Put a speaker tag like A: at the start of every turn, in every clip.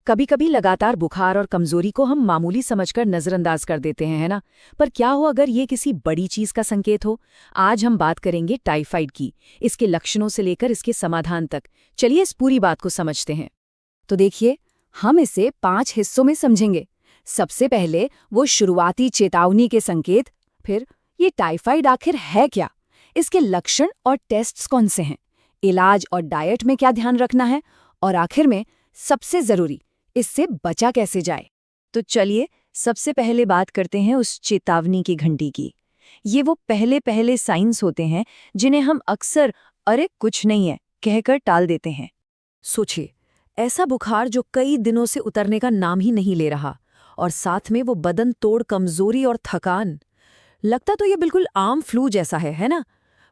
A: कभी कभी लगातार बुखार और कमजोरी को हम मामूली समझकर नजरअंदाज कर देते हैं, है ना। पर क्या हो अगर ये किसी बड़ी चीज का संकेत हो। आज हम बात करेंगे टाइफाइड की, इसके लक्षणों से लेकर इसके समाधान तक। चलिए इस पूरी बात को समझते हैं। तो देखिए, हम इसे 5 हिस्सों में समझेंगे। सबसे पहले वो शुरुआती चेतावनी के संकेत, फिर ये टाइफाइड आखिर है क्या, इसके लक्षण और टेस्ट्स कौन से हैं, इलाज और डाइट में क्या ध्यान रखना है, और आखिर में सबसे जरूरी, इससे बचा कैसे जाए। तो चलिए सबसे पहले बात करते हैं उस चेतावनी की घंटी की। ये वो पहले पहले साइंस होते हैं जिन्हें हम अक्सर अरे कुछ नहीं है कहकर टाल देते हैं। सोचिए, ऐसा बुखार जो कई दिनों से उतरने का नाम ही नहीं ले रहा, और साथ में वो बदन तोड़ कमजोरी और थकान। लगता तो ये बिल्कुल आम फ्लू जैसा है ना।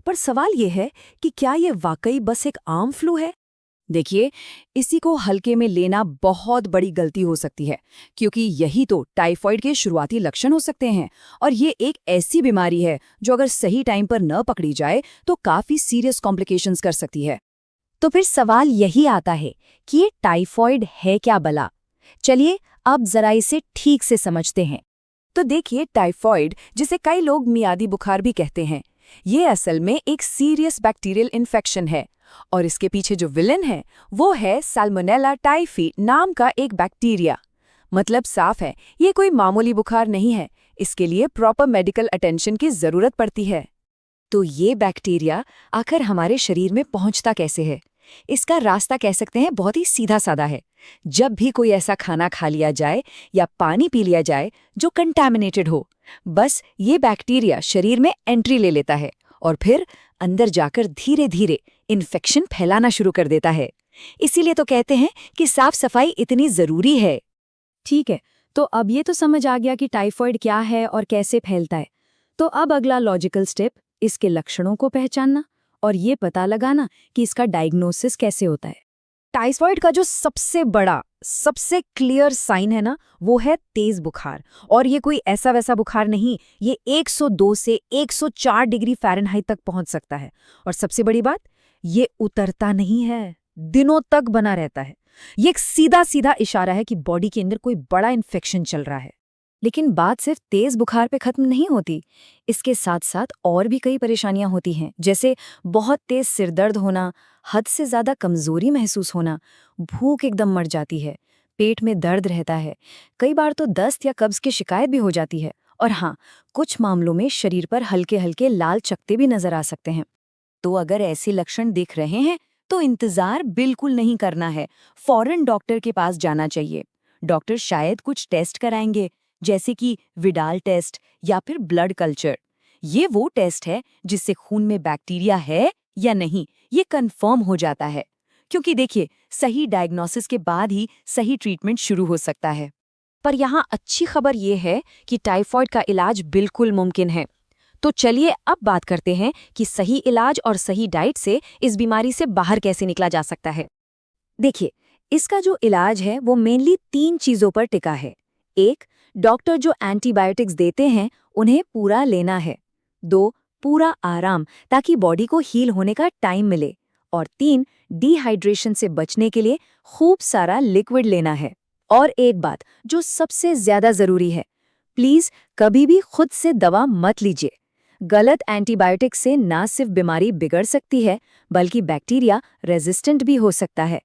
A: पर सवाल ये है कि क्या ये वाकई बस एक आम फ्लू है। देखिए, इसी को हल्के में लेना बहुत बड़ी गलती हो सकती है, क्योंकि यही तो टाइफाइड के शुरुआती लक्षण हो सकते हैं। और ये एक ऐसी बीमारी है जो अगर सही टाइम पर न पकड़ी जाए तो काफी सीरियस कॉम्प्लिकेशंस कर सकती है। तो फिर सवाल यही आता है कि ये टाइफाइड है क्या भला। चलिए अब जरा इसे ठीक से समझते हैं। तो देखिए, टाइफाइड, जिसे कई लोग मियादी बुखार भी कहते हैं, ये असल में एक सीरियस बैक्टीरियल इन्फेक्शन है। और इसके पीछे जो विलन है वो है सैल्मोनेला टाइफी नाम का एक बैक्टीरिया। मतलब साफ है, ये कोई मामूली बुखार नहीं है, इसके लिए प्रॉपर मेडिकल अटेंशन की जरूरत पड़ती है। तो ये बैक्टीरिया आखिर हमारे शरीर में पहुंचता कैसे है। इसका रास्ता कह सकते हैं बहुत ही सीधा साधा है। जब भी कोई ऐसा खाना खा लिया जाए या पानी पी लिया जाए जो कंटैमिनेटेड हो, बस ये बैक्टीरिया शरीर में एंट्री ले लेता है और फिर अंदर जाकर धीरे धीरे इन्फेक्शन फैलाना शुरू कर देता है। इसीलिए तो कहते हैं कि साफ सफाई इतनी जरूरी है। ठीक है, तो अब ये तो समझ आ गया कि टाइफाइड क्या है और कैसे फैलता है। तो अब अगला लॉजिकल स्टेप, इसके लक्षणों को पहचानना और ये पता लगाना कि इसका डायग्नोसिस कैसे होता है। टाइफाइड का जो सबसे बड़ा, सबसे क्लियर साइन है ना, वो है तेज बुखार। और ये कोई ऐसा वैसा बुखार नहीं, ये 102 से 104 डिग्री फ़ारेनहाइट तक पहुंच सकता है। और सबसे बड़ी बात, ये उतरता नहीं है, दिनों तक बना रहता है। ये एक सीधा सीधा इशारा है कि बॉडी के अंदर कोई बड़ा इन्फेक्शन चल रहा है। लेकिन बात सिर्फ तेज बुखार पे खत्म नहीं होती। इसके साथ साथ और भी कई परेशानियां होती हैं, जैसे बहुत तेज सिरदर्द होना, हद से ज्यादा कमजोरी महसूस होना, भूख एकदम मर जाती है, पेट में दर्द रहता है, कई बार तो दस्त या कब्ज की शिकायत भी हो जाती है। और हाँ, कुछ मामलों में शरीर पर हल्के हल्के लाल चकत्ते भी नजर आ सकते हैं। तो अगर ऐसे लक्षण दिख रहे हैं तो इंतजार बिल्कुल नहीं करना है, फौरन डॉक्टर के पास जाना चाहिए। डॉक्टर शायद कुछ टेस्ट कराएंगे, जैसे कि विडाल टेस्ट या फिर ब्लड कल्चर। ये वो टेस्ट है जिससे खून में बैक्टीरिया है या नहीं ये कंफर्म हो जाता है। क्योंकि देखिए, सही डायग्नोसिस के बाद ही सही ट्रीटमेंट शुरू हो सकता है। पर यहाँ अच्छी खबर ये है कि टाइफाइड का इलाज बिल्कुल मुमकिन है। तो चलिए अब बात करते हैं कि सही इलाज और सही डाइट से इस बीमारी से बाहर कैसे निकला जा सकता है। देखिए, इसका जो इलाज है वो मेनली 3 चीजों पर टिका है। 1, डॉक्टर जो एंटीबायोटिक्स देते हैं उन्हें पूरा लेना है। 2, पूरा आराम ताकि बॉडी को हील होने का टाइम मिले। और 3, डिहाइड्रेशन से बचने के लिए खूब सारा लिक्विड लेना है। और एक बात जो सबसे ज्यादा जरूरी है, प्लीज कभी भी खुद से दवा मत लीजिए। गलत एंटीबायोटिक से ना सिर्फ बीमारी बिगड़ सकती है, बल्कि बैक्टीरिया रेजिस्टेंट भी हो सकता है।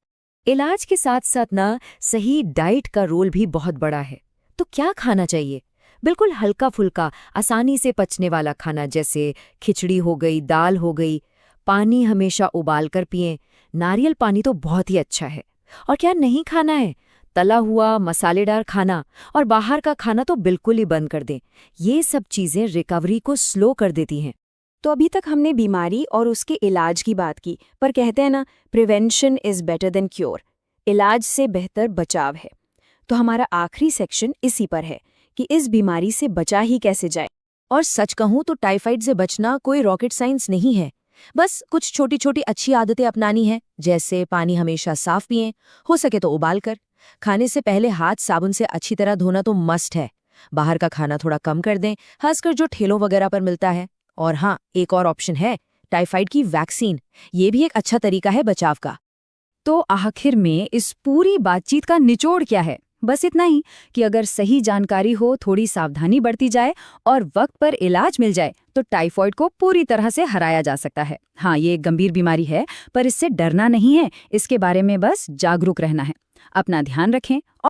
A: इलाज के साथ साथ ना सही डाइट का रोल भी बहुत बड़ा है। तो क्या खाना चाहिए? बिल्कुल हल्का फुल्का, आसानी से पचने वाला खाना, जैसे खिचड़ी हो गई, दाल हो गई। पानी हमेशा उबाल कर पिएं, नारियल पानी तो बहुत ही अच्छा है। और क्या नहीं खाना है? तला हुआ, मसालेदार खाना और बाहर का खाना तो बिल्कुल ही बंद कर दें। ये सब चीजें रिकवरी को स्लो कर देती हैं। तो अभी तक हमने बीमारी और उसके इलाज की बात की, पर कहते हैं ना, prevention is better than cure. इलाज से बेहतर बचाव है। तो हमारा आखिरी सेक्शन इसी पर है कि इस बीमारी से बचा ही कैसे जाए। और सच कहूं तो टाइफाइड से बचना कोई रॉकेट साइंस नहीं है। बस कुछ छोटी छोटी अच्छी आदतें अपनानी है, जैसे पानी हमेशा साफ पिएं, हो सके तो उबाल कर। खाने से पहले हाथ साबुन से अच्छी तरह धोना तो मस्ट है। बाहर का खाना थोड़ा कम कर दें, खासकर जो ठेलों वगैरह पर मिलता है। और हाँ, एक और ऑप्शन है, टाइफाइड की वैक्सीन। ये भी एक अच्छा तरीका है बचाव का।
B: तो आखिर में इस पूरी बातचीत का निचोड़ क्या है? बस इतना ही कि अगर सही जानकारी हो, थोड़ी सावधानी बरती जाए और वक्त पर इलाज मिल जाए तो टाइफॉइड को पूरी तरह से हराया जा सकता है। हाँ, ये एक गंभीर बीमारी है, पर इससे डरना नहीं है, इसके बारे में बस जागरूक रहना है। अपना ध्यान रखें।